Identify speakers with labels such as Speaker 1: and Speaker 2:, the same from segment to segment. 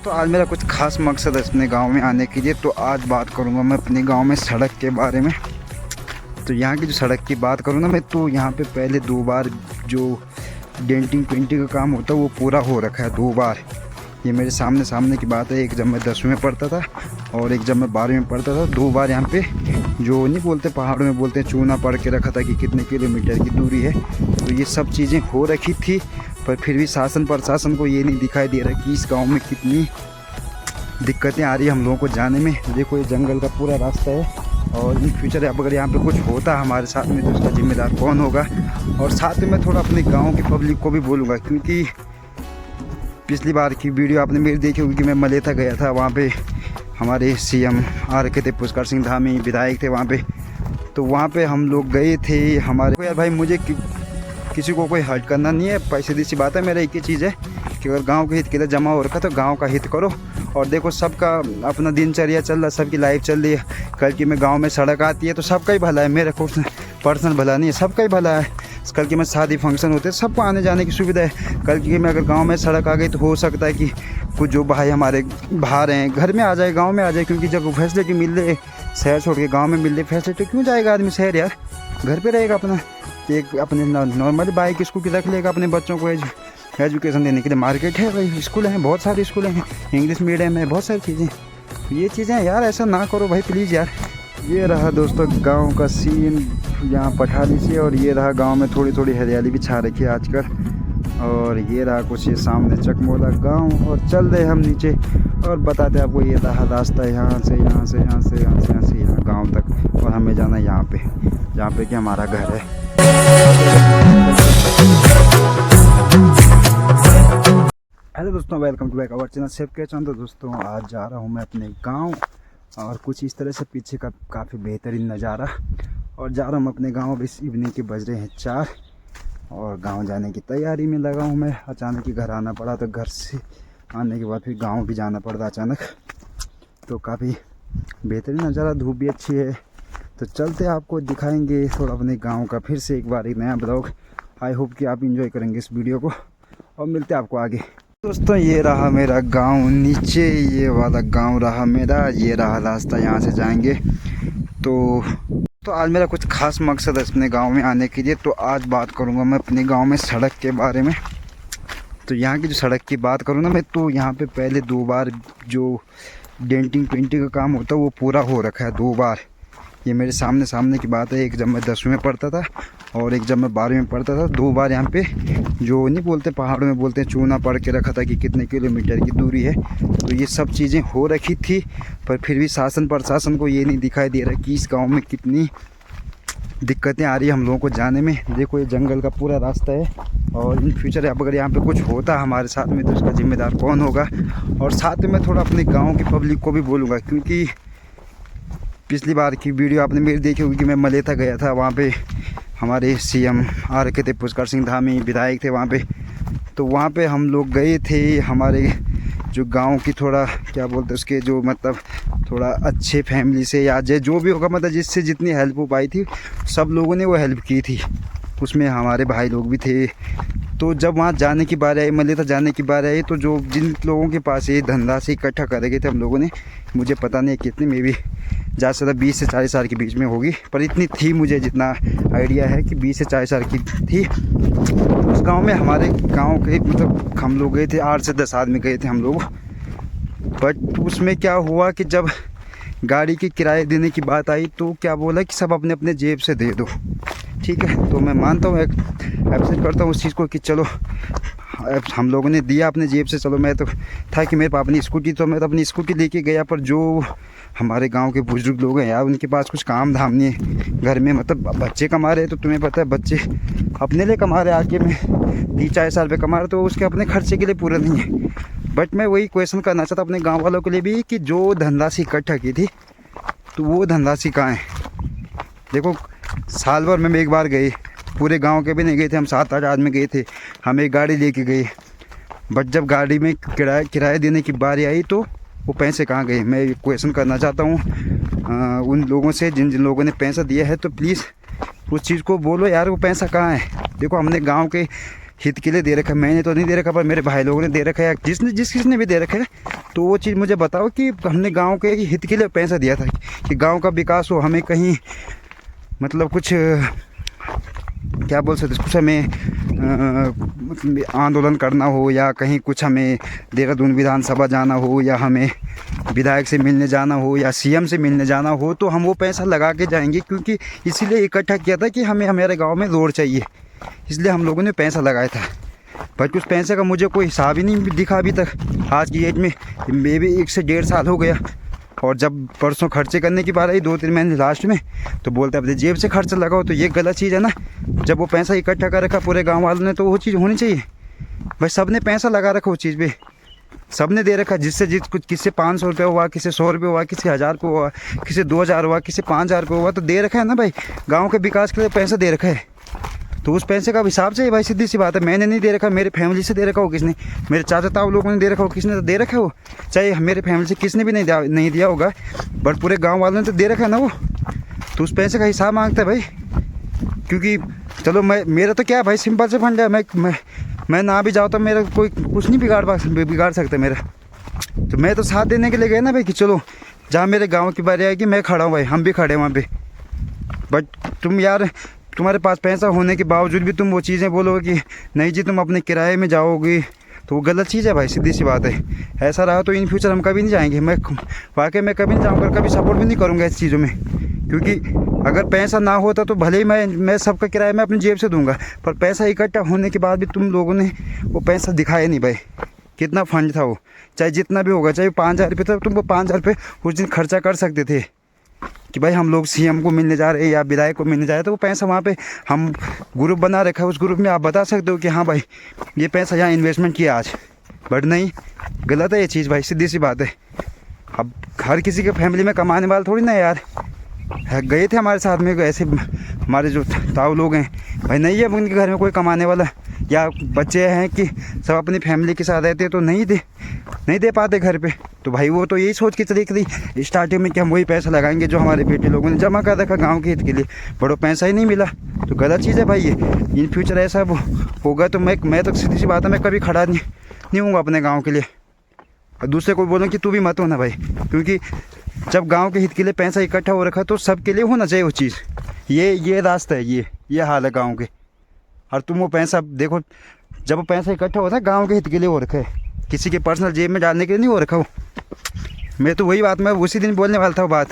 Speaker 1: तो आज मेरा कुछ खास मकसद है अपने गांव में आने के लिए। तो आज बात करूंगा मैं अपने गांव में सड़क के बारे में। तो यहाँ की जो सड़क की बात करूँ ना मैं, तो यहाँ पे पहले 2 बार जो डेंटिंग पेंटिंग का काम होता है वो पूरा हो रखा है 2 बार। ये मेरे सामने की बात है। एक जब मैं 10वीं में पढ़ता था और एक जब मैं 12वीं में पढ़ता था। 2 बार यहाँ पे जो नहीं बोलते पहाड़ों में बोलते हैं चूना पड़ के रखा था कि कितने किलोमीटर की दूरी है। तो ये सब चीज़ें हो रखी थी, पर फिर भी शासन प्रशासन को ये नहीं दिखाई दे रहा कि इस गांव में कितनी दिक्कतें आ रही है हम लोगों को जाने में। देखो ये जंगल का पूरा रास्ता है और इन फ्यूचर अगर यहाँ पे कुछ होता हमारे साथ में तो उसका जिम्मेदार कौन होगा। और साथ में मैं थोड़ा अपने गाँव की पब्लिक को भी बोलूँगा, क्योंकि पिछली बार की वीडियो आपने मेरी देखी होगी कि मैं मलेथा गया था। वहाँ पे हमारे सीएम आ रखे थे, पुष्कर सिंह धामी विधायक थे वहाँ पे। तो वहाँ पे हम लोग गए थे। हमारे यार भाई मुझे किसी को कोई हर्ट करना नहीं है, पैसे सी बात है। मेरा एक ही चीज़ है कि अगर गांव के हित के लिए जमा हो रखा तो गांव का हित करो। और देखो सबका अपना दिनचर्या चल रहा है, सबकी लाइफ चल रही है। कल की में गांव में सड़क आती है तो सबका ही भला है, मेरा कुछ पर्सनल भला नहीं है, सबका ही भला है। कल की में शादी फंक्शन होते हैं, सबको आने जाने की सुविधा है। कल की में अगर गाँव में सड़क आ गई तो हो सकता है कि कुछ जो भाई हमारे बाहर हैं घर में आ जाए, गाँव में आ जाए। क्योंकि जब फैसिलिटी मिल रही शहर छोड़ के गाँव में मिल रही फैसिलिटी, क्यों जाएगा आदमी शहर यार? घर पर रहेगा अपना, एक अपने नॉर्मल बाइक स्कूटी रख लेगा अपने बच्चों को एजुकेशन देने के लिए। मार्केट है भाई, स्कूल हैं, बहुत सारे स्कूल हैं, इंग्लिश मीडियम है, बहुत सारी चीज़ें। ये चीज़ें यार ऐसा ना करो भाई प्लीज़ यार। ये रहा दोस्तों गांव का सीन यहाँ पठाली से, और ये रहा गांव में थोड़ी थोड़ी हरियाली भी छा रखी है आजकल। और ये रहा कुछ ये सामने चकमोला गाँव। और चल रहे हम नीचे और बताते आपको ये रहा रास्ता यहाँ से यहाँ गाँव तक। और हमें जाना है यहाँ पे जहाँ पे कि हमारा घर है। हेलो दोस्तों, welcome to back our channel safe के चैनल। तो दोस्तों आज जा रहा हूँ मैं अपने गांव, और कुछ इस तरह से पीछे का काफ़ी बेहतरीन नज़ारा। और जा रहा हूँ अपने गांव। इस इवनिंग के बज रहे हैं 4 और गांव जाने की तैयारी में लगा हूँ मैं। अचानक ही घर आना पड़ा, तो घर से आने के बाद फिर गाँव भी जाना पड़ा अचानक। तो काफ़ी बेहतरीन नज़ारा, धूप भी अच्छी है। तो चलते आपको दिखाएंगे थोड़ा अपने गांव का फिर से एक बार एक नया ब्लॉग। आई होप कि आप एंजॉय करेंगे इस वीडियो को, और मिलते हैं आपको आगे। दोस्तों ये रहा मेरा गांव, नीचे ये वाला गांव रहा मेरा। ये रहा रास्ता, यहाँ से जाएंगे। तो आज मेरा कुछ खास मकसद है अपने गांव में आने के लिए। तो आज बात करूँगा मैं अपने गाँव में सड़क के बारे में। तो यहाँ की जो सड़क की बात करूँ ना मैं, तो यहाँ पर पहले 2 बार जो डेंटिंग पेंटिंग का काम होता है वो पूरा हो रखा है 2 बार। ये मेरे सामने की बात है। एक जब मैं 10वीं में पढ़ता था और एक जब मैं 12वीं में पढ़ता था। 2 बार यहाँ पे जो नहीं बोलते पहाड़ों में बोलते हैं चूना पड़ के रखा था कि कितने किलोमीटर की दूरी है। तो ये सब चीज़ें हो रखी थी, पर फिर भी शासन प्रशासन को ये नहीं दिखाई दे रहा कि इस गाँव में कितनी दिक्कतें आ रही है हम लोगों को जाने में। देखो ये जंगल का पूरा रास्ता है, और इन फ्यूचर अगर यहाँ पे कुछ होता हमारे साथ में तो उसका जिम्मेदार कौन होगा। और साथ में मैं थोड़ा अपने गाँव की पब्लिक को भी बोलूँगा, क्योंकि पिछली बार की वीडियो आपने मेरी देखी होगी कि मैं मलेथा गया था। वहाँ पे हमारे सीएम आ रखे थे, पुष्कर सिंह धामी विधायक थे वहाँ पे। तो वहाँ पे हम लोग गए थे। हमारे जो गांव की थोड़ा क्या बोलते उसके जो मतलब थोड़ा अच्छे फैमिली से या जो भी होगा, मतलब जिससे जितनी हेल्प हो पाई थी सब लोगों ने वो हेल्प की थी। उसमें हमारे भाई लोग भी थे। तो जब वहाँ जाने की बात आई, मलेथा जाने की बात आई, तो जो जिन लोगों के पास ये धंधा से इकट्ठा कर गए थे हम लोगों ने, मुझे पता नहीं कितने, मे भी ज़्यादा से ज़्यादा 20 से 40 साल के बीच में होगी, पर इतनी थी मुझे जितना आइडिया है कि 20 से 40 साल की थी। उस गांव में हमारे गांव के मतलब हम लोग गए थे, 8 से 10 आदमी गए थे हम लोग। बट उसमें क्या हुआ कि जब गाड़ी की किराए देने की बात आई तो क्या बोला कि सब अपने अपने जेब से दे दो। ठीक है, तो मैं मानता हूँ, एक्सेप्ट करता हूँ उस चीज़ को कि चलो हम लोगों ने दिया अपने जेब से। चलो मैं तो था कि मेरे पास अपनी स्कूटी, तो मैं तो अपनी स्कूटी लेके गया। पर जो हमारे गांव के बुजुर्ग लोग हैं यार, उनके पास कुछ काम धाम नहीं है घर में। मतलब बच्चे कमा रहे, तो तुम्हें पता है बच्चे अपने लिए कमा रहे, आके में 30-40 साल पे कमा रहे, तो उसके अपने खर्चे के लिए पूरा नहीं है। बट मैं वही क्वेश्चन करना चाहता अपने गाँव वालों के लिए भी कि जो धनराशि इकट्ठा की थी तो वो धनराशि कहाँ है? देखो साल भर में एक बार गए, पूरे गांव के भी नहीं गए थे, हम 7-8 आदमी गए थे, हम एक गाड़ी लेके गए। बट जब गाड़ी में किराया देने की बारी आई तो वो पैसे कहाँ गए? मैं क्वेश्चन करना चाहता हूँ उन लोगों से जिन जिन लोगों ने पैसा दिया है। तो प्लीज़ उस चीज़ को बोलो यार, वो पैसा कहाँ है? देखो हमने गांव के हित के लिए दे रखा है, मैंने तो नहीं दे रखा, पर मेरे भाई लोगों ने दे रखा है, जिस किसने भी दे रखा है। तो वो चीज़ मुझे बताओ कि हमने गांव के हित के लिए पैसा दिया था कि गांव का विकास हो, हमें कहीं मतलब कुछ क्या बोल सकते, कुछ हमें आंदोलन करना हो या कहीं कुछ हमें देहरादून विधानसभा जाना हो या हमें विधायक से मिलने जाना हो या सीएम से मिलने जाना हो, तो हम वो पैसा लगा के जाएंगे, क्योंकि इसीलिए इकट्ठा किया था कि हमें हमारे गांव में रोड चाहिए, इसलिए हम लोगों ने पैसा लगाया था। बट उस पैसे का मुझे कोई हिसाब ही नहीं दिखा अभी तक। आज की एज में मे भी 1 से 1.5 साल हो गया, और जब परसों खर्चे करने की बात आई 2-3 महीने लास्ट में, तो बोलते अपने जेब से खर्चा लगाओ। तो ये गलत चीज़ है ना। जब वो पैसा इकट्ठा कर रखा पूरे गांव वालों ने, तो वो चीज़ होनी चाहिए भाई। सब ने पैसा लगा रखा उस चीज़ पे, सब ने दे रखा, जिससे जिस कुछ किसी 500 रुपये हुआ, किसी 100 रुपये हुआ, किसी 1000 रुपये हुआ, किसी 2000 हुआ, किसी 5000 रुपये हुआ, तो दे रखा है ना भाई। गाँव के विकास के लिए पैसा दे रखा है, तो उस पैसे का हिसाब चाहिए भाई। सीधी सी बात है। मैंने नहीं दे रखा, मेरे फैमिली से दे रखा हो किसने, मेरे चाचा ताऊ लोगों ने दे रखा हो किसने, तो दे रखा हो। चाहे मेरे फैमिली से किसने भी नहीं दिया होगा, बट पूरे गांव वालों ने तो दे रखा है ना वो। तो उस पैसे का हिसाब मांगता है भाई। क्योंकि चलो मेरा तो क्या है भाई, सिंपल से फंड है। मैं ना भी जाऊँ तो मेरा कोई कुछ नहीं बिगाड़ सकता मेरा। तो मैं तो साथ देने के लिए गया ना भाई, कि चलो जहाँ मेरे गाँव की बारी आएगी मैं खड़ा हूँ भाई, हम भी खड़े हैं वहाँ पे। बट तुम यार, तुम्हारे पास पैसा होने के बावजूद भी तुम वो चीज़ें बोलोगे कि नहीं जी तुम अपने किराए में जाओगे, तो वो गलत चीज़ है भाई। सीधी सी बात है। ऐसा रहा तो इन फ्यूचर हम कभी नहीं जाएंगे। मैं वाकई में कभी नहीं जाऊँगा, कभी सपोर्ट भी नहीं करूँगा इस चीज़ों में। क्योंकि अगर पैसा ना होता तो भले ही मैं सबका किराया मैं अपनी जेब से दूंगा, पर पैसा इकट्ठा होने के बाद भी तुम लोगों ने वो पैसा दिखाया नहीं भाई। कितना फंड था वो, चाहे जितना भी होगा, चाहे 5000 रुपये था, तुम वो 5000 रुपये उस दिन खर्चा कर सकते थे कि भाई हम लोग सीएम को मिलने जा रहे हैं या विधायक को मिलने जा रहे हैं। तो वो पैसा वहाँ पे हम ग्रुप बना रखा है, उस ग्रुप में आप बता सकते हो कि हाँ भाई ये पैसा यहाँ इन्वेस्टमेंट किया आज। बट नहीं, गलत है ये चीज़ भाई। सीधी सी बात है। अब हर किसी के फैमिली में कमाने वाले थोड़ी ना यार गए थे हमारे साथ में, ऐसे हमारे जो ताऊ लोग हैं भाई, नहीं है उनके घर में कोई कमाने वाला, या बच्चे हैं कि सब अपनी फैमिली के साथ रहते तो नहीं दे पाते घर पे। तो भाई वो तो यही सोच के चले कि स्टार्टिंग में कि हम वही पैसा लगाएंगे जो हमारे बेटे लोगों ने जमा कर रखा गांव के हित के लिए, बड़ो पैसा ही नहीं मिला। तो गलत चीज़ है भाई ये। इन फ्यूचर ऐसा होगा तो मैं तो सीधी सी बात है, मैं कभी खड़ा नहीं हूँगा अपने गाँव के लिए। और दूसरे को बोलूँ कि तू भी मत होना भाई, क्योंकि जब गांव के हित के लिए पैसा इकट्ठा हो रखा तो सबके लिए होना चाहिए वो चीज़। ये रास्ता है, ये हाल है गांव के। और तुम वो पैसा देखो, जब वो पैसा इकट्ठा होता है गांव के हित के लिए हो रखा है, किसी के पर्सनल जेब में डालने के लिए नहीं हो रखा हो। मैं तो वही बात, मैं उसी दिन बोलने वाला था वो बात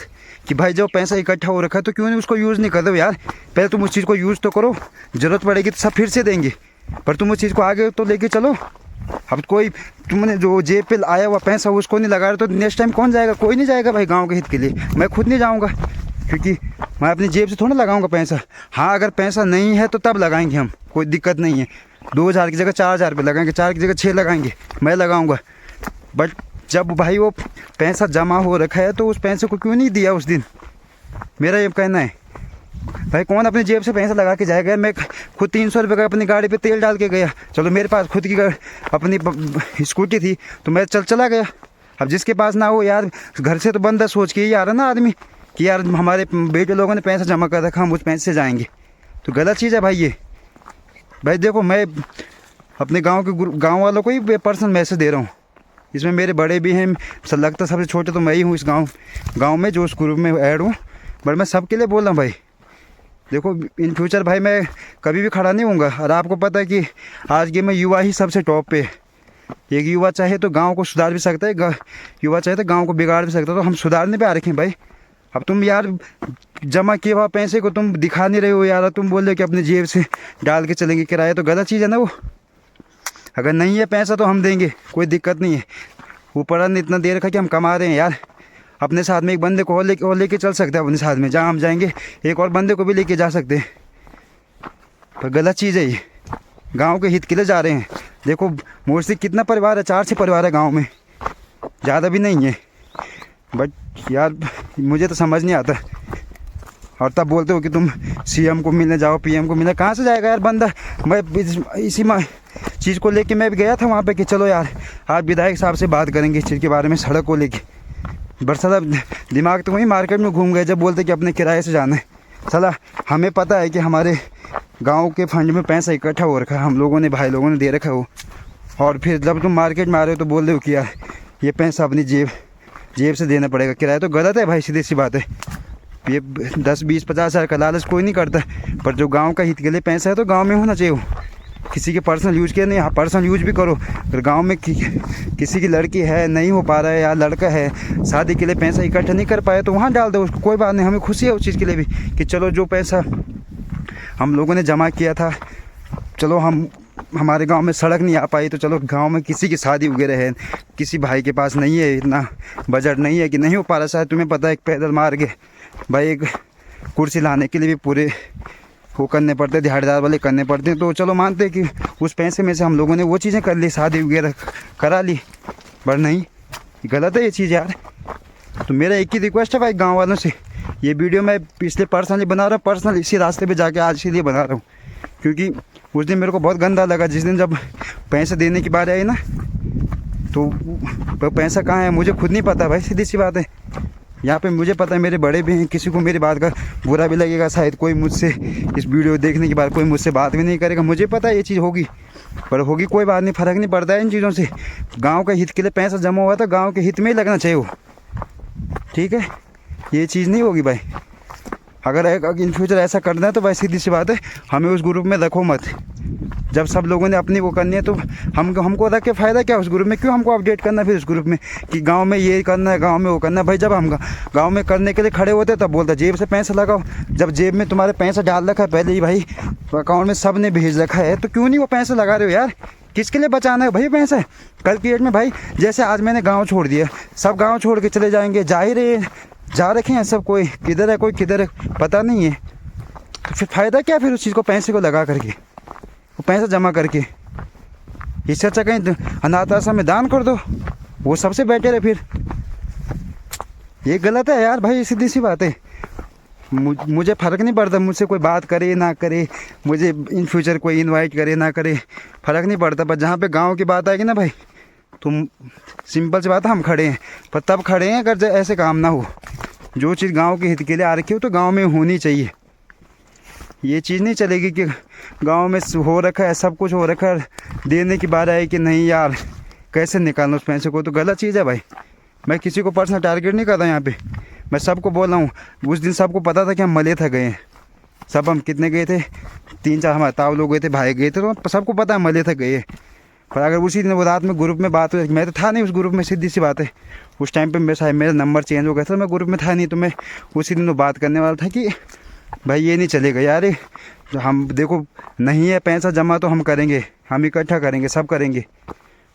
Speaker 1: कि भाई जब पैसा इकट्ठा हो रखा है तो क्यों नहीं उसको यूज़ नहीं कर दो यार। पहले तुम उस चीज़ को यूज़ तो करो, ज़रूरत पड़ेगी तो सब फिर से देंगे, पर तुम उस चीज़ को आगे तो लेके चलो। अब कोई तुमने जो जेब पे आया हुआ पैसा उसको नहीं लगा रहे तो नेक्स्ट टाइम कौन जाएगा? कोई नहीं जाएगा भाई गांव के हित के लिए। मैं खुद नहीं जाऊंगा, क्योंकि मैं अपनी जेब से थोड़ा लगाऊंगा पैसा। हाँ अगर पैसा नहीं है तो तब लगाएंगे हम, कोई दिक्कत नहीं है। 2000 की जगह 4000 रुपये लगाएंगे, 4 की जगह 6 लगाएंगे, मैं लगाऊंगा। बट जब भाई वो पैसा जमा हो रखा है तो उस पैसे को क्यों नहीं दिया उस दिन? मेरा ये कहना है भाई। कौन अपनी जेब से पैसा लगा के जाएगा? मैं खुद 300 रुपये का अपनी गाड़ी पे तेल डाल के गया। चलो मेरे पास खुद की अपनी स्कूटी थी तो मैं चला गया। अब जिसके पास ना हो यार, घर से तो बंदा सोच के ही आ रहा ना आदमी कि यार हमारे बेटे लोगों ने पैसा जमा कर रखा, हम उस पैसे से जाएंगे। तो गलत चीज़ है भाई ये। भाई देखो, मैं अपने गाँव वालों को ही पर्सनल मैसेज दे रहा हूँ। इसमें मेरे बड़े भी हैं, लगता सबसे छोटे तो मैं ही हूँ इस गाँव में जो उस ग्रुप में ऐड हूँ। बट मैं सबके लिए बोल रहा हूँ भाई, देखो इन फ्यूचर भाई मैं कभी भी खड़ा नहीं होऊंगा। और आपको पता है कि आज के में युवा ही सबसे टॉप पे। एक युवा चाहे तो गांव को सुधार भी सकता है, युवा चाहे तो गांव को बिगाड़ भी सकता है। तो हम सुधारने पे आ रखे हैं भाई। अब तुम यार जमा किए हुआ पैसे को तुम दिखा नहीं रहे हो यार, तुम बोल रहे हो कि अपनी जेब से डाल के चलेंगे किराया, तो गलत चीज़ है ना वो। अगर नहीं है पैसा तो हम देंगे, कोई दिक्कत नहीं है। ऊपर ने इतना दे रखा कि हम कमा रहे हैं यार। अपने साथ में एक बंदे को और लेके चल सकते हैं अपने साथ में, जहाँ हम जाएंगे एक और बंदे को भी लेके जा सकते हैं। पर गलत चीज़ है ये, गांव के हित के लिए जा रहे हैं। देखो मोस्टली कितना परिवार है, 4-6 परिवार है गांव में, ज़्यादा भी नहीं है। बट यार मुझे तो समझ नहीं आता। और तब बोलते हो कि तुम सीएम को मिलने जाओ, पीएम को मिलने, कहाँ से जाएगा यार बंदा? मैं इसी चीज़ को लेके मैं भी गया था वहाँ पे कि चलो यार आज विधायक साहब से बात करेंगे इस चीज़ के बारे में, सड़क को लेके। बट साला दिमाग तो वहीं मार्केट में घूम गए जब बोलते कि अपने किराए से जाना है। साला हमें पता है कि हमारे गांव के फंड में पैसा इकट्ठा हो रखा है, हम लोगों ने, भाई लोगों ने दे रखा है वो। और फिर जब तुम मार्केट में आ रहे हो तो बोल रहे हो कि यार ये पैसा अपनी जेब से देना पड़ेगा। किराया तो गलत है भाई, सीधी सी बात है। ये 10 20 50 हज़ार का लालच कोई नहीं करता, पर जो गांव का हित के लिए पैसा है तो गांव में होना चाहिए। किसी के पर्सनल यूज के नहीं, हाँ पर्सनल यूज भी करो। अगर गांव में किसी की लड़की है, नहीं हो पा रहा है, या लड़का है शादी के लिए पैसा इकट्ठा नहीं कर पाए तो वहाँ डाल दो उसको, कोई बात नहीं। हमें खुशी है उस चीज़ के लिए भी कि चलो जो पैसा हम लोगों ने जमा किया था, चलो हमारे गांव में सड़क नहीं आ पाई तो चलो गांव में किसी की शादी वगैरह है, किसी भाई के पास नहीं है, इतना बजट नहीं है कि नहीं हो पा रहा। शायद तुम्हें पता है, एक पैदल मार के भाई एक कुर्सी लाने के लिए भी पूरे वो करने पड़ते, दिहाड़ीदार वाले करने पड़ते हैं। तो चलो मानते हैं कि उस पैसे में से हम लोगों ने वो चीज़ें कर ली, शादी वगैरह करा ली, पर नहीं, गलत है ये चीज़ यार। तो मेरा एक ही रिक्वेस्ट है भाई गांव वालों से, ये वीडियो मैं इसलिए पर्सनली बना रहा हूँ, पर्सनल इसी रास्ते पे जाके आज इसीलिए बना रहा हूँ, क्योंकि उस दिन मेरे को बहुत गंदा लगा जिस दिन जब पैसे देने की बारी आई ना, तो पैसा कहाँ है मुझे खुद नहीं पता भाई, सीधी सी बात है। यहाँ पे मुझे पता है मेरे बड़े भी हैं, किसी को मेरी बात का बुरा भी लगेगा, शायद कोई मुझसे इस वीडियो देखने के बाद कोई मुझसे बात भी नहीं करेगा, मुझे पता है ये चीज़ होगी, पर होगी कोई बात नहीं, फ़र्क नहीं पड़ता है इन चीज़ों से। गांव के हित के लिए पैसा जमा हुआ था, गांव के हित में ही लगना चाहिए वो, ठीक है। ये चीज़ नहीं होगी भाई। अगर इन फ्यूचर ऐसा करना है तो भाई सीधी सी बात है, हमें उस ग्रुप में रखो मत। जब सब लोगों ने अपनी वो करनी है तो हमको रख के फ़ायदा क्या उस ग्रुप में, क्यों हमको अपडेट करना फिर उस ग्रुप में कि गांव में ये करना है, गांव में वो करना है। भाई जब हम गांव में करने के लिए खड़े होते तब बोलता जेब से पैसा लगाओ, जब जेब में तुम्हारे पैसा डाल रखा है पहले ही भाई, अकाउंट में सब ने भेज रखा है, तो क्यों नहीं वो पैसा लगा रहे हो यार। किसके लिए बचाना है भाई पैसा कल की डेट में भाई। जैसे आज मैंने गाँव छोड़ दिया, सब गाँव छोड़ के चले जाएंगे, जा ही रहे, जा रखे हैं सब, कोई किधर है कोई किधर है पता नहीं है, तो फिर फ़ायदा क्या फिर उस चीज़ को, पैसे को लगा करके, वो पैसा जमा करके। इससे अच्छा कहीं अनाथ आश्रम में दान कर दो, वो सबसे बेटर है फिर। ये गलत है यार भाई, सीधी सी बात है। मुझे फ़र्क नहीं पड़ता मुझसे कोई बात करे ना करे, मुझे इन फ्यूचर कोई इनवाइट करे ना करे, फ़र्क नहीं पड़ता, पर जहाँ पे गांव की बात आएगी ना भाई, तुम सिंपल सी बात है, हम खड़े हैं, पर तब खड़े हैं अगर ऐसे काम ना हो। जो चीज़ गांव के हित के लिए आ रखी हो तो गांव में होनी चाहिए। ये चीज़ नहीं चलेगी कि गांव में हो रखा है, सब कुछ हो रखा है, देने की बात आई कि नहीं यार कैसे निकालना उस पैसे को, तो गलत चीज़ है भाई। मैं किसी को पर्सनल टारगेट नहीं कर रहा यहाँ पे, मैं सबको बोल रहा हूँ। उस दिन सबको पता था कि हम मलेथा गए हैं, सब हम कितने गए थे, 3-4 हमारे ताऊ लोग गए थे, भाई गए थे, तो सबको पता है मलेथा गए। पर अगर उसी दिन वो रात में ग्रुप में बात हुई, मैं तो था नहीं उस ग्रुप में, सीधी सी बात है। उस टाइम पे शायद मेरा नंबर चेंज हो गया था, मैं ग्रुप में था नहीं, तो मैं उसी दिन वो बात करने वाला था कि भाई ये नहीं चलेगा यार, हम देखो नहीं है पैसा जमा तो हम करेंगे, हम इकट्ठा करेंगे, सब करेंगे,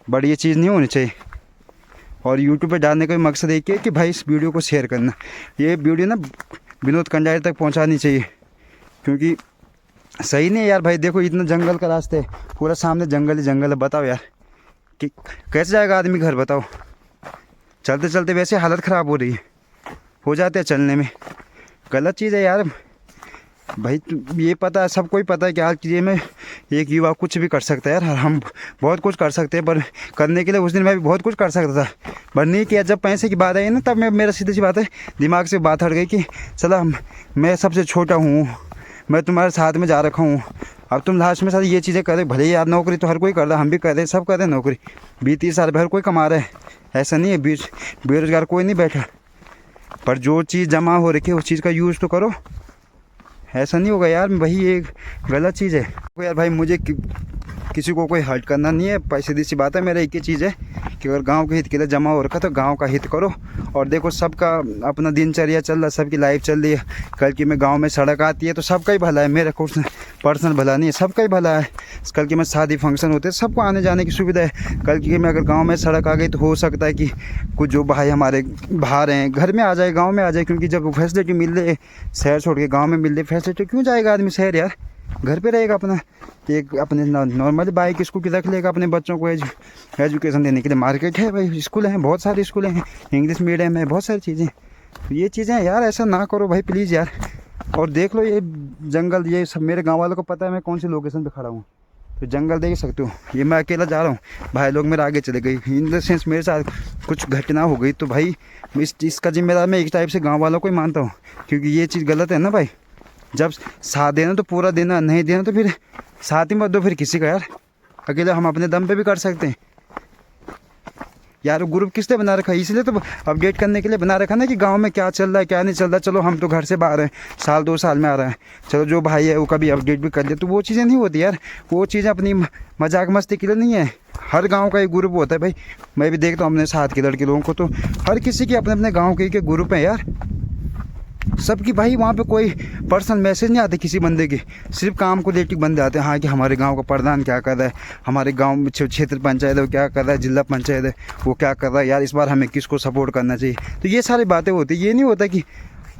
Speaker 1: बट ये चीज़ नहीं होनी चाहिए। और यूट्यूब पे डालने का भी मकसद एक है कि भाई इस वीडियो को शेयर करना, ये वीडियो ना विनोद कंडारी तक पहुँचानी चाहिए, क्योंकि सही नहीं है यार भाई। देखो इतना जंगल का रास्ता है, पूरा सामने जंगल ही जंगल है, बताओ यार कि कैसे जाएगा आदमी घर, बताओ। चलते चलते वैसे हालत ख़राब हो रही है, हो जाते हैं चलने में, गलत चीज़ है यार भाई। ये पता है, सबको ही पता है कि आज की में एक युवा कुछ भी कर सकता है यार, हम बहुत कुछ कर सकते हैं, पर करने के लिए उस दिन मैं भी बहुत कुछ कर सकता था, पर नहीं किया। जब पैसे की बात आई ना, तब मेरा सीधी सी बात है दिमाग से बात हट गई कि चला मैं सबसे छोटा हूँ, मैं तुम्हारे साथ में जा रखा हूँ, अब तुम लास्ट में साथ ये चीज़ें करे। भले यार नौकरी तो हर कोई कर रहा है, हम भी कर रहे हैं, सब कर रहे हैं नौकरी, 20-30 साल हर कोई कमा रहा है, ऐसा नहीं है बेरोजगार कोई नहीं बैठा, पर जो चीज़ जमा हो रखी है उस चीज़ का यूज़ तो करो, ऐसा नहीं होगा यार भाई, ये गलत चीज़ है यार भाई। मुझे किसी को कोई हर्ट करना नहीं है, सीधी सी बात है। मेरा एक ही चीज़ है कि अगर गांव के हित के लिए जमा हो रखा तो गांव का हित करो। और देखो सबका अपना दिनचर्या चल रहा है, सबकी लाइफ चल रही है, कल की में गांव में सड़क आती है तो सबका ही भला है, मेरा कुछ पर्सनल भला नहीं है, सबका ही भला है। कल की में शादी फंक्शन होते हैं, सबको आने जाने की सुविधा है। कल की में अगर गाँव में सड़क आ गई तो हो सकता है कि कुछ जो भाई हमारे बाहर हैं घर में आ जाए, गाँव में आ जाए, क्योंकि जब फैसिलिटी मिल रही शहर छोड़ के गाँव में मिल रही फैसिलिटी, क्यों जाएगा आदमी शहर यार, घर पे रहेगा अपना, एक अपने नॉर्मल बाइक स्कूटी रख लेगा अपने बच्चों को एजुकेशन देने के लिए। मार्केट है भाई, स्कूल हैं, बहुत सारे स्कूल हैं, इंग्लिश मीडियम है, बहुत सारी चीज़ें। तो ये चीज़ें यार ऐसा ना करो भाई प्लीज़ यार। और देख लो ये जंगल, ये सब मेरे गांव वालों को पता है मैं कौन सी लोकेशन पे खड़ा हूँ, तो जंगल देख सकते हो। ये मैं अकेला जा रहा हूँ, भाई लोग मेरे आगे चले गए, इन द सेंस मेरे साथ कुछ घटना हो गई तो भाई इसका जिम्मेदार मैं एक टाइप से गाँव वालों को ही मानता हूँ, क्योंकि ये चीज़ गलत है ना भाई। जब साथ देना तो पूरा देना, नहीं देना तो फिर साथ ही मत दो फिर किसी का यार, अकेले हम अपने दम पे भी कर सकते हैं। यार ग्रुप किस लिए बना रखा है? इसलिए तो अपडेट करने के लिए बना रखा ना कि गांव में क्या चल रहा है क्या नहीं चल रहा। चलो हम तो घर से बाहर हैं, साल 2 साल में आ रहा है, चलो जो भाई है वो कभी अपडेट भी कर ले, तो वो चीज़ें नहीं होती यार। वो चीज़ें अपनी मजाक मस्ती के लिए नहीं है। हर गांव का एक ग्रुप होता है भाई। मैं भी देखता हूँ अपने साथ के लड़के लोगों को, तो हर किसी के अपने अपने गाँव के ग्रुप हैं यार सबकी भाई। वहाँ पे कोई पर्सनल मैसेज नहीं आते किसी बंदे के, सिर्फ काम को लेकर बंदे आते हैं। हाँ कि हमारे गांव का प्रधान क्या कर रहा है, हमारे गांव में क्षेत्र पंचायत है वो क्या कर रहा है, जिला पंचायत है वो क्या कर रहा है, यार इस बार हमें किसको सपोर्ट करना चाहिए। तो ये सारी बातें होती। ये नहीं होता कि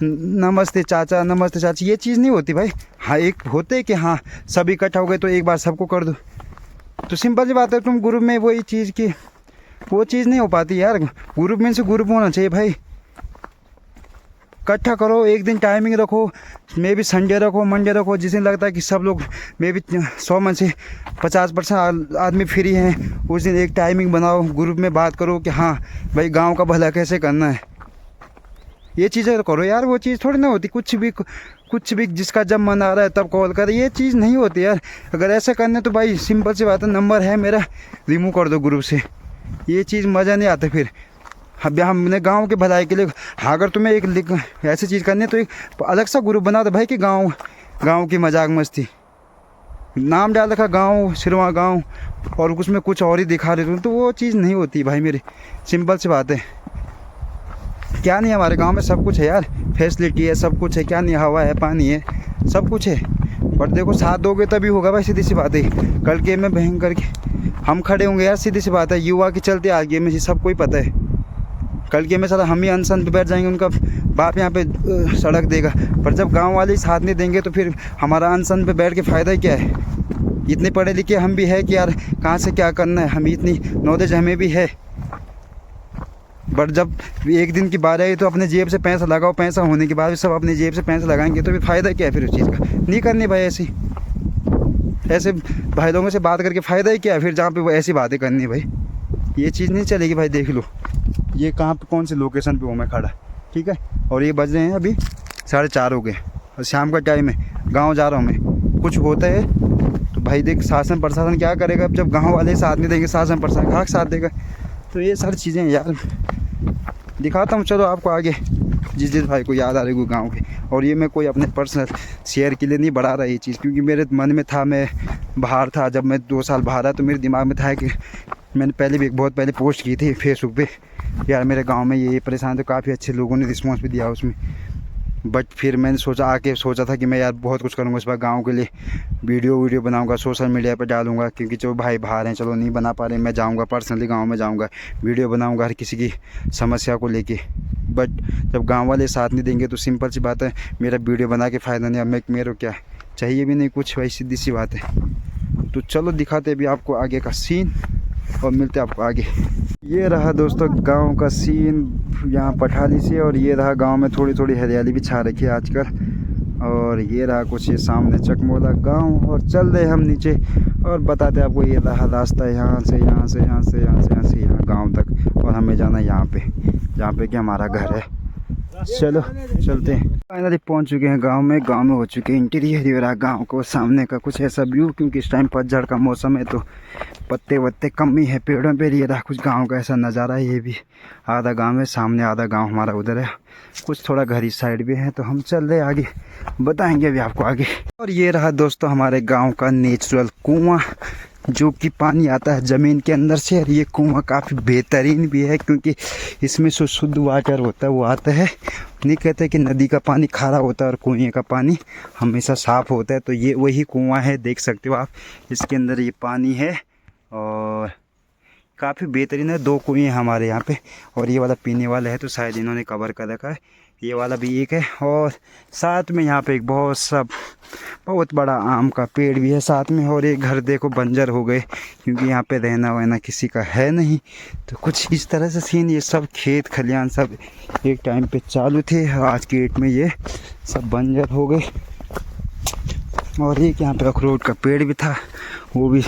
Speaker 1: नमस्ते चाचा नमस्ते चाची, ये चीज़ नहीं होती भाई। हाँ एक होते कि हाँ सब इकट्ठा हो गए तो एक बार सबको कर दो, तो सिंपल सी बात है। तुम ग्रुप में वही चीज़ की वो चीज़ नहीं हो पाती यार। ग्रुप में से ग्रुप होना चाहिए भाई, इकट्ठा करो, एक दिन टाइमिंग रखो, मे भी संडे रखो मंडे रखो, जिस दिन लगता है कि सब लोग मे भी 100 में से 50% आदमी फ्री हैं, उस दिन एक टाइमिंग बनाओ, ग्रुप में बात करो कि हाँ भाई गांव का भला कैसे करना है। ये चीज़ें करो यार। वो चीज़ थोड़ी ना होती कुछ भी जिसका जब मन आ रहा है तब कॉल करे, ये चीज़ नहीं होती यार। अगर ऐसा करने तो भाई सिंपल सी बात है, नंबर है मेरा, रिमूव कर दो ग्रुप से। ये चीज़ मज़ा नहीं आता फिर। अब हमने गांव के भलाई के लिए, हाँ अगर तुम्हें एक ऐसी चीज़ करनी है तो एक अलग सा ग्रुप बना दो भाई कि गांव की मजाक मस्ती, नाम डाल रखा गांव सिरवा गांव और उसमें कुछ और ही दिखा रहे तुम, तो वो चीज़ नहीं होती भाई मेरी। सिंपल सी बात है। क्या नहीं हमारे गांव में सब कुछ है यार, फैसिलिटी है, सब कुछ है। क्या नहीं, हवा है पानी है, सब कुछ है। पर देखो साथ दोगे तभी होगा भाई, सीधी सी बात है। कल के में बहन करके हम खड़े होंगे यार, सीधी सी बात है। युवा के चलते आगे में सबको ही पता है। कल के में सारा हम ही अनशन पे बैठ जाएंगे, उनका बाप यहाँ पे सड़क देगा। पर जब गांव वाले ही साथ नहीं देंगे तो फिर हमारा अनशन पे बैठ के फ़ायदा क्या है? इतने पढ़े लिखे हम भी है कि यार कहाँ से क्या करना है, हम इतनी नॉलेज हमें भी है। बट जब एक दिन की बात आई तो अपने जेब से पैसा लगाओ, पैसा होने के बाद भी सब अपनी जेब से पैसा लगाएंगे तो फिर फ़ायदा क्या है फिर उस चीज़ का? नहीं करनी भाई ऐसे भाई लोगों से बात करके फ़ायदा ही क्या है फिर, जहाँ पे वो ऐसी बातें करनी भाई। ये चीज़ नहीं चलेगी भाई। देख लो ये कहाँ पे कौन सी लोकेशन पे हूँ मैं खड़ा, ठीक है, और ये बज रहे हैं अभी 4:30 हो गए और शाम का टाइम है, गांव जा रहा हूँ मैं। कुछ होता है तो भाई देख शासन प्रशासन क्या करेगा, अब जब गांव वाले साथ नहीं देंगे शासन प्रशासन कहाँ साथ देगा? तो ये सारी चीज़ें यार दिखाता हूँ, चलो आपको आगे जिस भाई को याद आ रही है गाँव के। और ये मैं कोई अपने पर्सनल शेयर के लिए नहीं बढ़ा रहा ये चीज़, क्योंकि मेरे मन में था, मैं बाहर था, जब मैं 2 साल बाहर आया तो मेरे दिमाग में था कि मैंने पहले भी बहुत पहले पोस्ट की थी फेसबुक पे, यार मेरे गांव में ये परेशान, तो काफ़ी अच्छे लोगों ने रिस्पॉन्स भी दिया उसमें। बट फिर मैंने सोचा था कि मैं यार बहुत कुछ करूँगा इस बार गांव के लिए, वीडियो बनाऊंगा, सोशल मीडिया पे डालूंगा, क्योंकि जो भाई बाहर हैं चलो नहीं बना पा रहे, मैं जाऊंगा पर्सनली गांव में जाऊंगा, वीडियो बनाऊंगा हर किसी की समस्या को लेके। बट जब गांव वाले साथ नहीं देंगे तो सिंपल सी बात है, मेरा वीडियो बना के फ़ायदा नहीं। अब मेरे को क्या चाहिए भी नहीं कुछ, भाई सीधी सी बात है। तो चलो दिखाते अभी आपको आगे का सीन और मिलते आपको आगे। ये रहा दोस्तों गांव का सीन यहाँ पठाली से, और ये रहा गांव में थोड़ी थोड़ी हरियाली भी छा रखी है आजकल। और ये रहा कुछ ये सामने चकमोला गांव, और चल रहे हम नीचे और बताते आपको ये रहा रास्ता यहाँ से यहाँ गांव तक, और हमें जाना है यहाँ पे कि हमारा घर है। चलो चलते हैं। फाइनली पहुंच चुके हैं गांव में हो चुके हैं इंटीरियर। ये रहा गांव को सामने का कुछ ऐसा व्यू, क्योंकि इस टाइम पतझड़ का मौसम है तो पत्ते वत्ते कम ही है पेड़ों पे। ये रहा कुछ गांव का ऐसा नज़ारा है। ये भी आधा गांव है सामने, आधा गांव हमारा उधर है, कुछ थोड़ा घर इस साइड भी है। तो हम चल रहे आगे, बताएंगे अभी आपको आगे। और ये रहा दोस्तों हमारे गाँव का नेचुरल कुआँ, जो कि पानी आता है ज़मीन के अंदर से। और ये कुआँ काफ़ी बेहतरीन भी है, क्योंकि इसमें जो शुद्ध वाटर होता है वो आता है। नहीं कहते कि नदी का पानी खारा होता है और कुएँ का पानी हमेशा साफ़ होता है। तो ये वही कुआँ है, देख सकते हो आप, इसके अंदर ये पानी है और काफ़ी बेहतरीन है। 2 कुएँ हमारे यहाँ पे, और ये वाला पीने वाला है तो शायद इन्होंने कवर कर रखा है। ये वाला भी एक है, और साथ में यहाँ पे एक बहुत बड़ा आम का पेड़ भी है साथ में। और एक घर देखो बंजर हो गए, क्योंकि यहाँ पे रहना वहना किसी का है नहीं। तो कुछ इस तरह से सीन, ये सब खेत खलियान सब एक टाइम पे चालू थे, आज की डेट में ये सब बंजर हो गए। और एक यहाँ पे अखरोट का पेड़ भी था, वो भी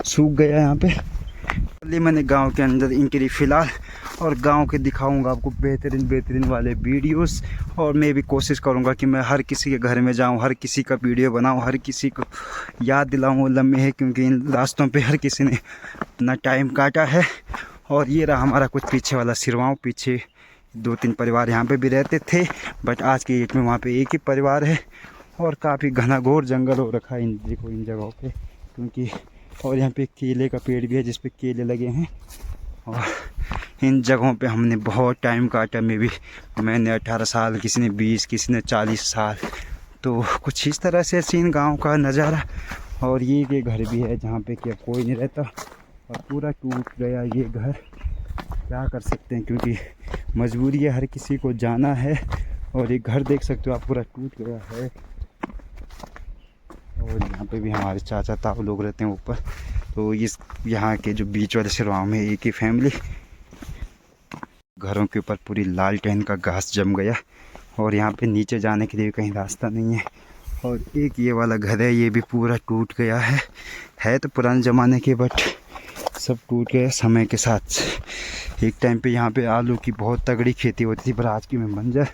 Speaker 1: सूख गया यहाँ पे। मैंने गांव के अंदर एंट्री फिलहाल, और गांव के दिखाऊंगा आपको बेहतरीन बेहतरीन वाले वीडियोस। और मैं भी कोशिश करूंगा कि मैं हर किसी के घर में जाऊं, हर किसी का वीडियो बनाऊं, हर किसी को याद दिलाऊं लम्हे है, क्योंकि इन रास्तों पे हर किसी ने अपना टाइम काटा है। और ये रहा हमारा कुछ पीछे वाला सिरवाँव। पीछे 2-3 परिवार यहाँ पे भी रहते थे, बट आज के डेट में वहाँ पे एक ही परिवार है। और काफ़ी घना घोर जंगल हो रखा है इन देखो इन जगहों पे, क्योंकि और यहाँ पे केले का पेड़ भी है जिस पे केले लगे हैं। और इन जगहों पे हमने बहुत टाइम काटा। मैंने 18 साल, किसी ने 20, किसी ने 40 साल। तो कुछ इस तरह से सीन गांव का नज़ारा। और ये घर भी है जहाँ पे कि अब कोई नहीं रहता और पूरा टूट गया ये घर। क्या कर सकते हैं, क्योंकि मजबूरी है, हर किसी को जाना है। और ये घर देख सकते हो आप, पूरा टूट गया है। और यहाँ पे भी हमारे चाचा ताऊ लोग रहते हैं ऊपर। तो इस यहाँ के जो बीच वाले सिरवाँव में एक ही फैमिली। घरों के ऊपर पूरी लालटेन का घास जम गया और यहाँ पे नीचे जाने के लिए कहीं रास्ता नहीं है। और एक ये वाला घर है, ये भी पूरा टूट गया है तो पुराने ज़माने के, बट सब टूट गया समय के साथ। एक टाइम पे यहाँ पे आलू की बहुत तगड़ी खेती होती थी, पर आज की में बंजर।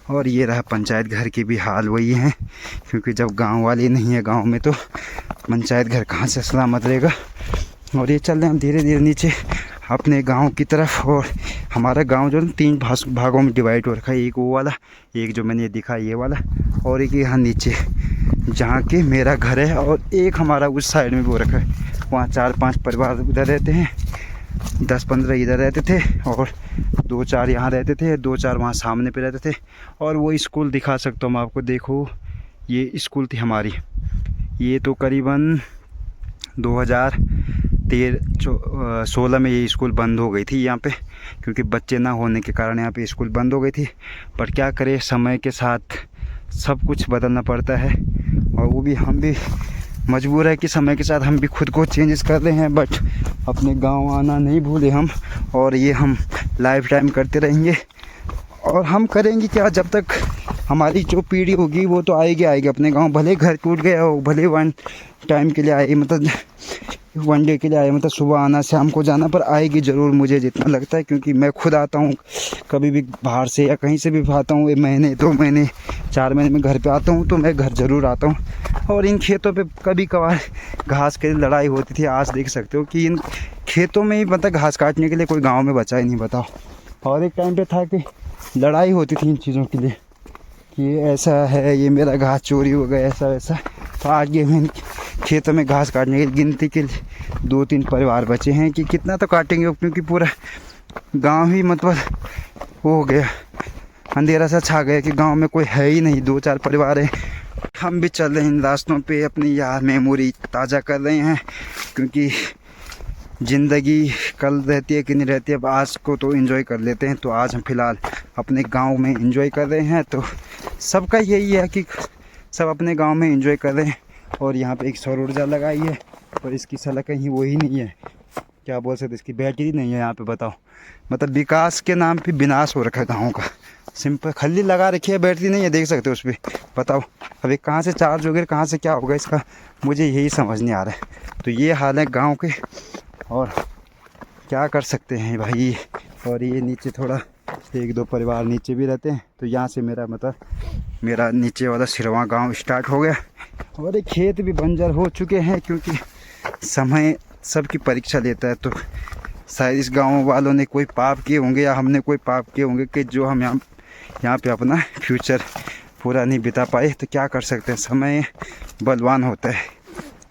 Speaker 1: और ये रहा पंचायत घर की भी हाल वही है, क्योंकि जब गांव वाले नहीं है गांव में तो पंचायत घर कहाँ से सलामत रहेगा। और ये चल रहे हैं हम धीरे धीरे नीचे अपने गांव की तरफ। और हमारा गांव जो 3 भागों में डिवाइड हो रखा है, एक वो वाला, एक जो मैंने दिखा ये वाला, और एक यहाँ नीचे जहाँ के मेरा घर है। और एक हमारा उस साइड में भी हो रखा है, वहाँ 4-5 परिवार उधर रहते हैं, 10-15 इधर रहते थे और 2-4 यहाँ रहते थे, 2-4 वहाँ सामने पे रहते थे। और वो स्कूल दिखा सकता हूँ मैं आपको, देखो ये स्कूल थी हमारी। ये तो करीबन 2016 में ये स्कूल बंद हो गई थी यहाँ पे, क्योंकि बच्चे ना होने के कारण यहाँ पे स्कूल बंद हो गई थी। पर क्या करें, समय के साथ सब कुछ बदलना पड़ता है। और वो भी हम भी मजबूर है कि समय के साथ हम भी खुद को चेंजेस कर रहे हैं, बट अपने गांव आना नहीं भूले हम। और ये हम लाइफ टाइम करते रहेंगे। और हम करेंगे क्या, जब तक हमारी जो पीढ़ी होगी वो तो आएगी अपने गांव। भले घर टूट गया हो, भले वन टाइम के लिए आए, मतलब 1 डे के लिए आए, मतलब सुबह आना शाम को जाना, पर आएगी ज़रूर, मुझे जितना लगता है। क्योंकि मैं खुद आता हूँ कभी भी बाहर से या कहीं से भी आता हूँ, 1 महीने 2 महीने 4 महीने में घर पे आता हूँ, तो मैं घर ज़रूर आता हूँ। और इन खेतों पे कभी कभार घास के लिए लड़ाई होती थी। आज देख सकते हो कि इन खेतों में ही मतलब घास काटने के लिए कोई गाँव में बचा ही नहीं, बताओ। और एक टाइम पर था कि लड़ाई होती थी इन चीज़ों के लिए कि ऐसा है, ये मेरा घास चोरी हो गया, ऐसा वैसा। तो आज ये इन खेतों में घास काटने की गिनती के 2-3 परिवार बचे हैं कि कितना तो काटेंगे, क्योंकि पूरा गांव ही मतलब हो गया, अंधेरा सा छा गया कि गांव में कोई है ही नहीं, 2-4 परिवार है। हम भी चल रहे हैं इन रास्तों पे, अपनी यार मेमोरी ताज़ा कर रहे हैं, क्योंकि ज़िंदगी कल रहती है कि नहीं रहती है। अब आज को तो एंजॉय कर लेते हैं। तो आज हम फ़िलहाल अपने गांव में एंजॉय कर रहे हैं। तो सबका यही है कि सब अपने गांव में एंजॉय कर रहे हैं। और यहाँ पे एक सौर ऊर्जा लगाई है, पर इसकी सलाह कहीं वही नहीं है, क्या बोल सकते, इसकी बैटरी नहीं है यहाँ पे, बताओ। मतलब विकास के नाम पे विनाश हो रखा है गाँव का। सिंपल खल्ली लगा रखी है, बैटरी नहीं है, देख सकते हो उस पर, बताओ। अभी कहाँ से चार्ज हो गया, कहाँ से क्या होगा, इसका मुझे यही समझ नहीं आ रहा है। तो ये हाल है गाँव के, और क्या कर सकते हैं भाई। और ये नीचे थोड़ा 1-2 परिवार नीचे भी रहते हैं। तो यहाँ से मेरा नीचे वाला सिरवा गांव स्टार्ट हो गया। और ये खेत भी बंजर हो चुके हैं, क्योंकि समय सबकी परीक्षा लेता है। तो शायद इस गांव वालों ने कोई पाप किए होंगे या हमने कोई पाप किए होंगे कि जो हम यहाँ पे अपना फ्यूचर पूरा नहीं बिता पाए। तो क्या कर सकते हैं, समय बलवान होता है,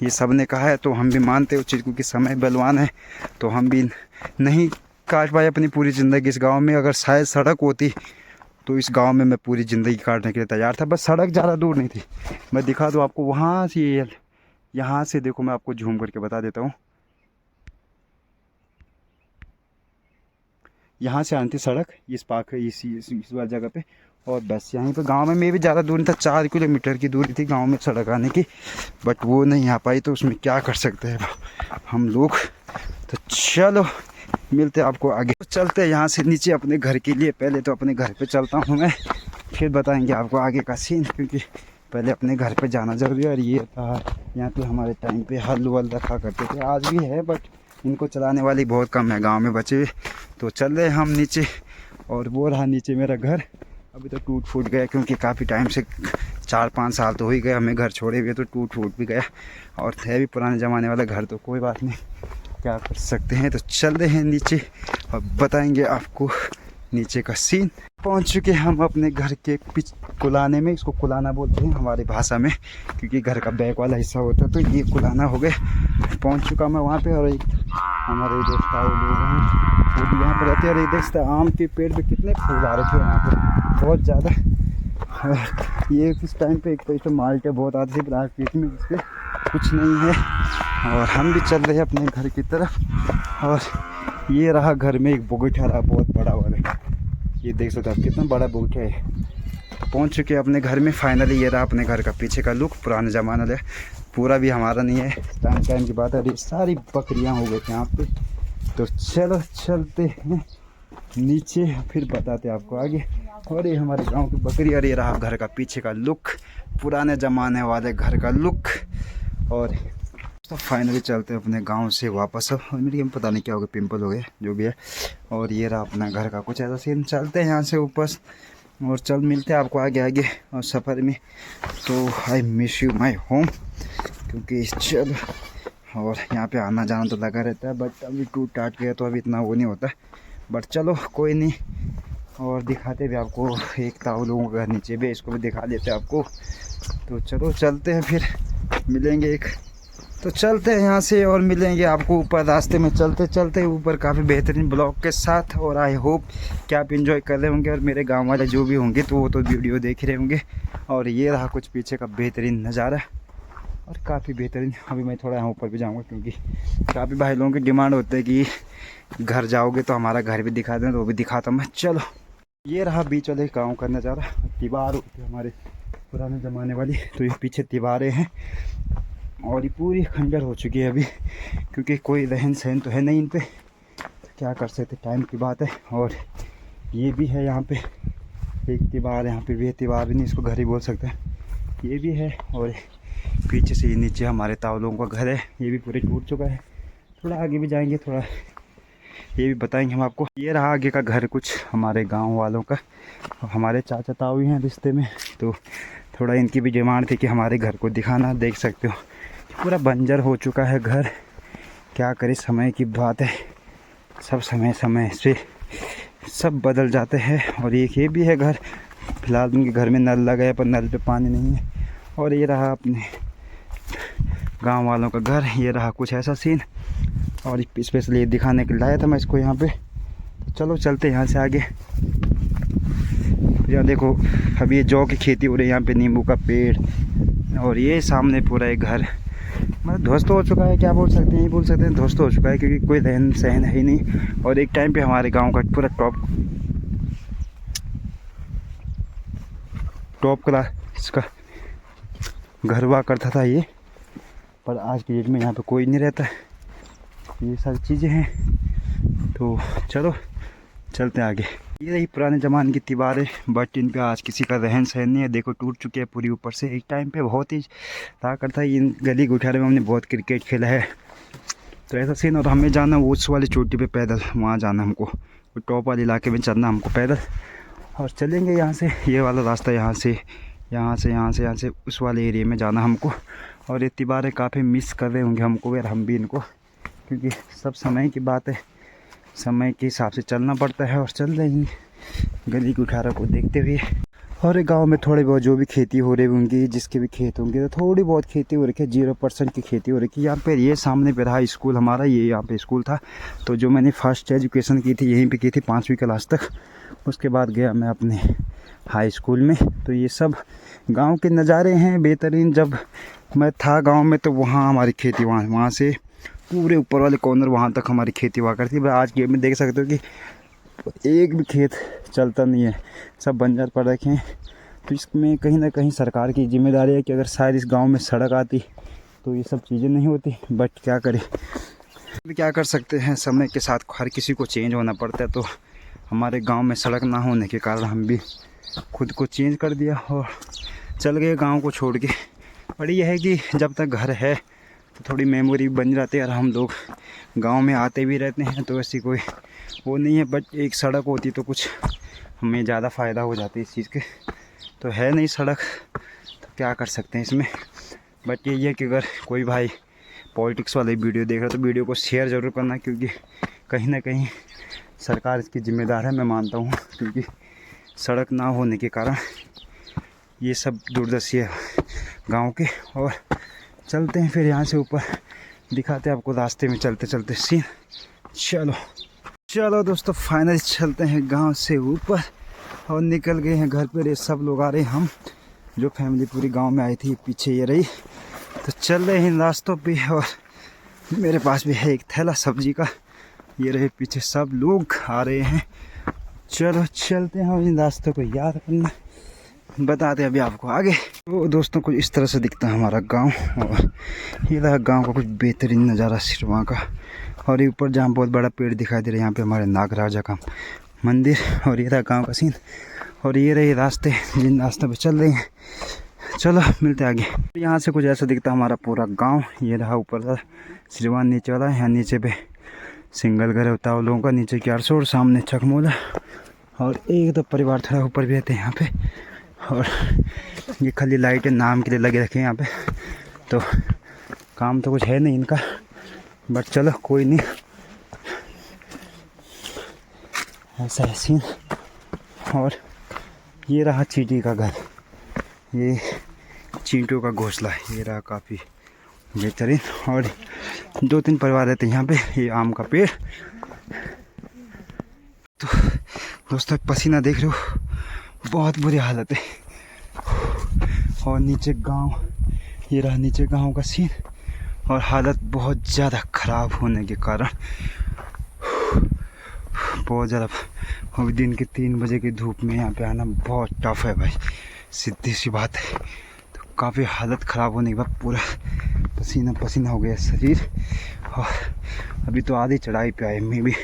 Speaker 1: ये सब ने कहा है। तो हम भी मानते हैं उस चीज़ को कि समय बलवान है। तो हम भी नहीं काट पाए अपनी पूरी ज़िंदगी इस गांव में। अगर शायद सड़क होती तो इस गांव में मैं पूरी ज़िंदगी काटने के लिए तैयार था। बस सड़क ज़्यादा दूर नहीं थी। मैं दिखा दूँ आपको, वहाँ से यहाँ से देखो, मैं आपको झूम करके बता देता हूँ। यहाँ से आनी थी सड़क इस वाली जगह पे, और बस यहीं पे गांव में भी ज़्यादा दूर नहीं था, 4 किलोमीटर की दूरी थी गांव में सड़क आने की। बट वो नहीं आ पाई, तो उसमें क्या कर सकते हैं हम लोग। तो चलो मिलते हैं आपको आगे। तो चलते हैं यहाँ से नीचे अपने घर के लिए। पहले तो अपने घर पे चलता हूँ मैं, फिर बताएंगे आपको आगे का सीन, क्योंकि पहले अपने घर पे जाना जरूरी है। और ये था यहाँ पे हमारे टाइम पे हल वल रखा करते थे, आज भी है, बट इनको चलाने वाली बहुत कम है गांव में बचे हुए। तो चल रहे हम नीचे, और वो रहा नीचे मेरा घर। अभी तो टूट फूट गया क्योंकि काफ़ी टाइम से 4-5 साल तो हो ही गए हमें घर छोड़े हुए, तो टूट फूट भी गया और है भी पुराने ज़माने वाला घर, तो कोई बात नहीं, क्या कर सकते हैं। तो चल रहे हैं नीचे और बताएंगे आपको नीचे का सीन। पहुंच चुके हम अपने घर के कुलाने में, इसको कुलाना बोलते हैं हमारी भाषा में, क्योंकि घर का बैक वाला हिस्सा होता है, तो ये कुलाना हो गए। पहुंच चुका मैं वहाँ पे, और एक हमारे दोस्त लोग हैं वो भी यहाँ पर रहते हैं। और ये देखते आम के पेड़ पे कितने फूल आ रखे हैं यहाँ पर, बहुत ज़्यादा। ये किस टाइम पे एक तो माल्टे बहुत आते थे, पर पेट में इस पर कुछ नहीं है। और हम भी चल रहे हैं अपने घर की तरफ। और ये रहा घर में एक बगीचा रहा बहुत बड़ा वाला, ये देख सकते हो आप कितना बड़ा बगीचा है। पहुंच चुके हैं अपने घर में फाइनली। ये रहा अपने घर का पीछे का लुक, पुराने ज़माना है, पूरा भी हमारा नहीं है, टाइम की बात है। सारी बकरियां हो गई थी यहाँ पे। तो चलो चलते हैं नीचे, फिर बताते हैं आपको आगे। और ये हमारे गांव की बकरी, और ये रहा घर का पीछे का लुक, पुराने ज़माने वाले घर का लुक। और तो फाइनली चलते हैं अपने गांव से वापस। अब मेरी पता नहीं क्या हो गया, पिंपल हो गया जो भी है। और ये रहा अपना घर का कुछ ऐसा सीन। चलते हैं यहाँ से ऊपर और चल मिलते हैं आपको आगे आगे और सफ़र में। तो I miss you my home, क्योंकि चल और यहाँ पे आना जाना तो लगा रहता है, बट अभी टूट टाट गया तो अभी इतना वो नहीं होता, बट चलो कोई नहीं। और दिखाते भी आपको, एक ताऊ लोगों का घर नीचे भी, इसको भी दिखा देते हैं आपको। तो चलो चलते हैं, फिर मिलेंगे एक। तो चलते हैं यहाँ से और मिलेंगे आपको ऊपर रास्ते में, चलते चलते ऊपर काफ़ी बेहतरीन ब्लॉग के साथ। और आई होप कि आप इंजॉय कर रहे होंगे, और मेरे गांव वाले जो भी होंगे तो वो तो वीडियो देख रहे होंगे। और ये रहा कुछ पीछे का बेहतरीन नज़ारा, और काफ़ी बेहतरीन। अभी मैं थोड़ा यहाँ ऊपर भी जाऊँगा, क्योंकि काफ़ी भाई लोगों की डिमांड होती है कि घर जाओगे तो हमारा घर भी दिखा दें, तो वो भी दिखाता मैं। चलो ये रहा बीच वाले गाँव का नज़ारा, दीवार होती है हमारे पुराने ज़माने वाली। तो ये पीछे दीवारें हैं, और ये पूरी खंडर हो चुकी है अभी, क्योंकि कोई रहन सहन तो है नहीं इन पे, तो क्या कर सकते, टाइम की बात है। और ये भी है यहाँ पे एक दीवार, यहाँ पे भी है, दीवार भी नहीं, इसको घर ही बोल सकते हैं, ये भी है। और पीछे से ये नीचे हमारे तावलों का घर है, ये भी पूरे टूट चुका है। थोड़ा आगे भी जाएंगे, थोड़ा ये भी बताएंगे हम आपको। ये रहा आगे का घर कुछ हमारे गाँव वालों का, हमारे चाचा ताऊ ही हैं रिश्ते में, तो थोड़ा इनकी भी डिमांड थी कि हमारे घर को दिखाना। देख सकते हो पूरा बंजर हो चुका है घर, क्या करे, समय की बात है, सब समय समय से सब बदल जाते हैं। और एक ये भी है घर, फिलहाल उनके घर में नल लगा है पर नल पे पानी नहीं है। और ये रहा अपने गांव वालों का घर, ये रहा कुछ ऐसा सीन। और स्पेशली दिखाने के लिए लाया था मैं इसको यहाँ पे। तो चलो चलते यहाँ से आगे। यहाँ देखो अभी ये जौ की खेती हो रही है, यहाँ पे नींबू का पेड़, और ये सामने पूरा एक घर, मतलब ध्वस्त हो चुका है, क्या बोल सकते हैं, ये बोल सकते हैं ध्वस्त हो चुका है, क्योंकि कोई रहन सहन है ही नहीं। और एक टाइम पे हमारे गांव का पूरा टॉप क्लास का घर हुआ करता था ये, पर आज की डेट में यहाँ पे कोई नहीं रहता, ये सारी चीज़ें हैं। तो चलो चलते हैं आगे। ये रही पुराने ज़माने की दीवारें, बट इन पे आज किसी का रहन सहन नहीं है, देखो टूट चुकी है पूरी ऊपर से। एक टाइम पे बहुत ही रहा करता है, इन गली गुठारे में हमने बहुत क्रिकेट खेला है, तो ऐसा सीन। और हमें जाना उस वाली चोटी पे पैदल, वहाँ जाना हमको, वो टॉप वाले इलाके में चलना हमको पैदल। और चलेंगे यहाँ से, ये वाला रास्ता यहाँ से उस वाले एरिया में जाना हमको। और ये दीवारें काफ़ी मिस कर रहे होंगे हमको, यार हम भी इनको, क्योंकि सब समय की बात है, समय के हिसाब से चलना पड़ता है। और चल रहे हैं गली गुठारा को देखते हुए। और गांव में थोड़ी बहुत जो भी खेती हो रही होंगी, जिसके भी खेत होंगे, तो थोड़ी बहुत खेती हो रखी है, 0% की खेती हो रखी है यहाँ पे। ये सामने पे रहा स्कूल हमारा, ये यहाँ पे स्कूल था, तो जो मैंने फर्स्ट एजुकेशन की थी यहीं पे की थी 5वीं क्लास तक। उसके बाद गया मैं अपने हाई स्कूल में। तो ये सब गाँव के नज़ारे हैं बेहतरीन। जब मैं था गाँव में तो वहाँ हमारी खेती, वहाँ से पूरे ऊपर वाले कॉर्नर वहाँ तक हमारी खेती हुआ करती है। आज के में देख सकते हो कि एक भी खेत चलता नहीं है, सब बंजर पड़ रखे हैं। तो इसमें कहीं ना कहीं सरकार की जिम्मेदारी है कि अगर शायद इस गांव में सड़क आती तो ये सब चीज़ें नहीं होती, बट क्या करें, क्या कर सकते हैं, समय के साथ हर किसी को चेंज होना पड़ता है। तो हमारे गांव में सड़क ना होने के कारण हम भी खुद को चेंज कर दिया और चल गए गाँव को छोड़ के। पर यह है कि जब तक घर है तो थोड़ी मेमोरी बन जाती है। और हम लोग गांव में आते भी रहते हैं तो ऐसी कोई वो नहीं है, बट एक सड़क होती तो कुछ हमें ज़्यादा फ़ायदा हो जाता है इस चीज़ के। तो है नहीं सड़क, तो क्या कर सकते हैं इसमें। बट यही है कि अगर कोई भाई पॉलिटिक्स वाले वीडियो देख रहा है तो वीडियो को शेयर ज़रूर करना, क्योंकि कहीं ना कहीं सरकार इसकी जिम्मेदार है, मैं मानता हूँ। क्योंकि सड़क ना होने के कारण ये सब दुर्दशा है गांव के। और चलते हैं फिर यहाँ से ऊपर, दिखाते हैं आपको रास्ते में चलते चलते सीन। चलो दोस्तों, फाइनली चलते हैं गांव से ऊपर और निकल गए हैं घर पर। ये सब लोग आ रहे हैं, हम जो फैमिली पूरी गांव में आई थी पीछे ये रही। तो चल रहे हैं इन रास्तों पे, और मेरे पास भी है एक थैला सब्जी का। ये रहे पीछे सब लोग आ रहे हैं। चलो चलते हैं, और इन रास्तों को याद करना, बताते हैं अभी आपको आगे। तो दोस्तों कुछ इस तरह से दिखता है हमारा गांव, और ये रहा गांव का कुछ बेहतरीन नज़ारा सिरवा का। और ये ऊपर जहाँ बहुत बड़ा पेड़ दिखाई दे रहा है, यहाँ पे हमारे नागराजा का मंदिर। और ये रहा गाँव का सीन, और ये रहे रास्ते जिन रास्तों पे चल रहे हैं। चलो मिलते हैं आगे। यहाँ से कुछ ऐसा दिखता है हमारा पूरा गांव। ये रहा ऊपर का सिरवा, नीचे वाला। यहाँ नीचे पे सिंगल घर होता है लोगों का, नीचे 400 और सामने चकमोला। और एक तो परिवार थोड़ा ऊपर भी रहते हैं यहाँ पे। और ये खाली लाइटें नाम के लिए लगे रखे हैं यहाँ पे, तो काम तो कुछ है नहीं इनका, बट चलो कोई नहीं, ऐसा है सीन। और ये रहा चींटी का घर, ये चींटों का घोंसला है। ये रहा काफ़ी बेहतरीन, और 2-3 परिवार रहते हैं यहाँ पे। ये आम का पेड़। तो दोस्तों पसीना देख रहे हो, बहुत बुरी हालत है। और नीचे गांव, ये रहा नीचे गांव का सीन। और हालत बहुत ज़्यादा ख़राब होने के कारण बहुत ज़्यादा, और दिन के 3 बजे की धूप में यहाँ पे आना बहुत टफ है भाई, सीधी सी बात है। तो काफ़ी हालत ख़राब होने के बाद पूरा पसीना पसीना हो गया शरीर। और अभी तो आधी चढ़ाई पे आए, मे भी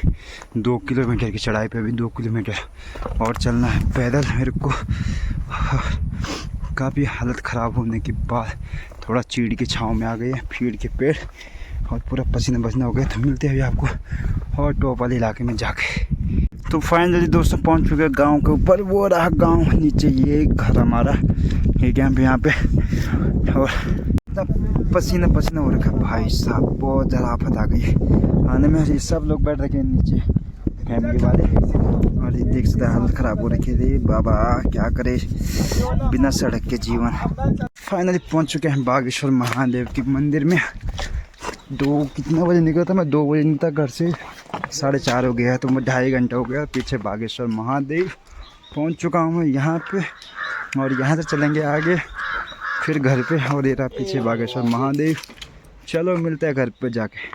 Speaker 1: 2 किलोमीटर की चढ़ाई पे, अभी 2 किलोमीटर और चलना है पैदल मेरे को। काफ़ी हालत ख़राब होने के बाद थोड़ा चीड़ की छाँव में आ गए हैं, फीड़ के पेड़, और पूरा पसीना पसीना हो गया। तो मिलते हैं अभी आपको और टॉप वाले इलाके में जाके। तो फाइनली दोस्तों पहुंच चुके गांव के ऊपर। वो रहा गांव, नीचे ये घर हमारा, ये कैंप यहाँ पे। और पसीना पसीना हो रखा भाई साहब, बहुत ज़्यादा आफत आ गई आने में। ये सब लोग बैठ रखे हैं नीचे फैमिली वाले, और ये देख सकते हालत ख़राब हो रखी है। बाबा क्या करे बिना सड़क के जीवन। फाइनली पहुंच चुके हैं बागेश्वर महादेव के मंदिर में। कितने बजे निकला था मैं, 2 बजे निकला घर से, 4:30 हो गया है, तो मैं 2.5 घंटा हो गया। पीछे बागेश्वर महादेव पहुंच चुका हूँ मैं यहाँ पे, और यहाँ से चलेंगे आगे फिर घर पे। और ये रहा पीछे बागेश्वर महादेव। चलो मिलते हैं घर पे जाके।